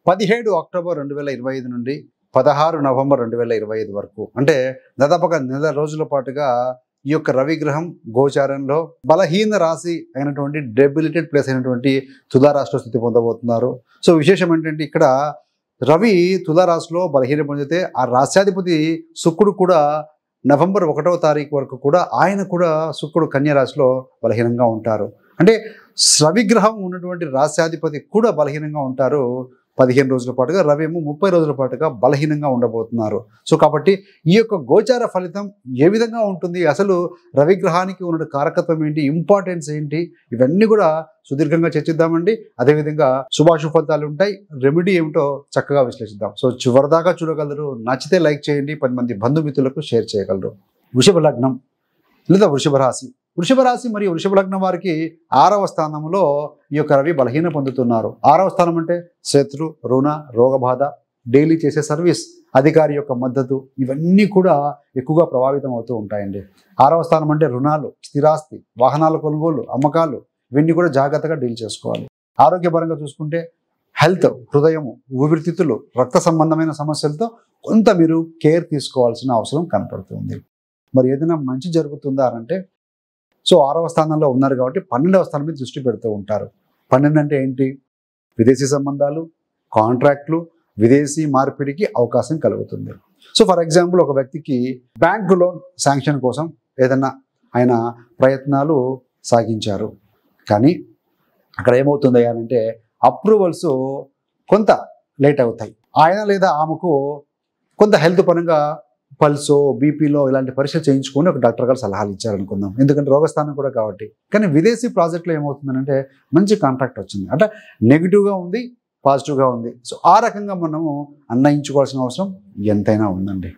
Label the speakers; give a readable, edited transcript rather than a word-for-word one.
Speaker 1: 17 October 2025 నుండి 16 November 2025 వరకు అంటే దాదాపుగా నెల రోజుల పాటుగా ఈ యొక్క రవి గ్రహం గోచారంలో బలహీన రాశి అయినటువంటి డెబిలిటెడ్ ప్లేస్ అయినటువంటి తులారాశిలో స్థితి పొందబోతున్నారు. సో విశేషం ఏంటంటే ఇక్కడ రవి తులారాశిలో బలహీన పొందితే ఆ రాశ్యాధిపతి శుక్రుడు కూడా నవంబర్ 1వ తారీఖు వరకు కూడా ఆయన కూడా శుక్రుడు కన్యా రాశిలో బలహీనంగా ఉంటారు. అంటే రవి గ్రహం ఉన్నటువంటి రాశ్యాధిపతి కూడా బలహీనంగా ఉంటారు. 15 రోజుల పాటుగా రవి ఏమో 30 రోజుల పాటుగా బలహీనంగా ఉండబోతున్నారు. సో కాబట్టి ఈ యొక్క గోచార ఫలితం ఏ విధంగా ఉంటుంది, అసలు రవి గ్రహానికి ఉన్న కారకత్వం ఏంటి, ఇంపార్టెన్స్ ఏంటి, ఇవన్నీ కూడా సుదీర్ఘంగా చర్చిద్దామండి. అదేవిధంగా శుభాశుభ ఫలితాలు ఉంటాయి, రెమెడీ ఏమిటో చక్కగా విశ్లేషిద్దాం. సో చివరిదాకా చూడగలరు. నచ్చితే లైక్ చేయండి, 10 మంది బంధుమిత్రులకు షేర్ చేయగలరు. వృషభ లగ్నం లేదా వృషభ రాశి. వృషభ రాశి మరియు వృషభ లగ్నం వారికి 6వ స్థానంలో ఈ యొక్క రవి బలహీన పొందుతున్నారు. 6వ స్థానం అంటే శత్రు, రుణ, రోగబాధ, డైలీ చేసే సర్వీస్, అధికారి యొక్క మద్దతు, ఇవన్నీ కూడా ఎక్కువగా ప్రభావితం అవుతూ ఉంటాయండి. 6వ స్థానం అంటే రుణాలు, స్థిరాస్తి, వాహనాల కొనుగోలు, అమ్మకాలు, ఇవన్నీ కూడా జాగ్రత్తగా డీల్ చేసుకోవాలి. ఆరోగ్యపరంగా చూసుకుంటే హెల్త్, హృదయము, ఊపిరితిత్తులు, రక్త సంబంధమైన సమస్యలతో కొంత మీరు కేర్ తీసుకోవాల్సిన అవసరం కనపడుతుంది. మరి ఏదైనా మంచి జరుగుతుందా అంటే సో 6వ స్థానంలో ఉన్నారు కాబట్టి 12వ స్థానం మీద దృష్టి పెడుతూ ఉంటారు. 12 అంటే ఏంటి? విదేశీ సంబంధాలు, కాంట్రాక్ట్లు, విదేశీ మార్పిడికి అవకాశం కలుగుతుంది. సో ఫర్ ఎగ్జాంపుల్ ఒక వ్యక్తికి బ్యాంక్ లోన్ శాంక్షన్ కోసం ఏదన్నా ఆయన ప్రయత్నాలు సాగించారు, కానీ అక్కడ ఏమవుతుంది అంటే అప్రూవల్స్ కొంత లేట్ అవుతాయి. ఆయన లేదా ఆమెకు కొంత హెల్త్ పరంగా పల్సో, బీపీలో ఇలాంటి పరీక్షలు చేయించుకొని ఒక డాక్టర్ గారు సలహాలు ఇచ్చారనుకుందాం, ఎందుకంటే రోగస్థానం కూడా కాబట్టి. కానీ విదేశీ ప్రాజెక్టులో ఏమవుతుందంటే మంచి కాంట్రాక్ట్ వచ్చింది, అంటే నెగిటివ్గా ఉంది, పాజిటివ్గా ఉంది. సో ఆ రకంగా మనము అన్వయించుకోవాల్సిన అవసరం ఎంతైనా ఉందండి.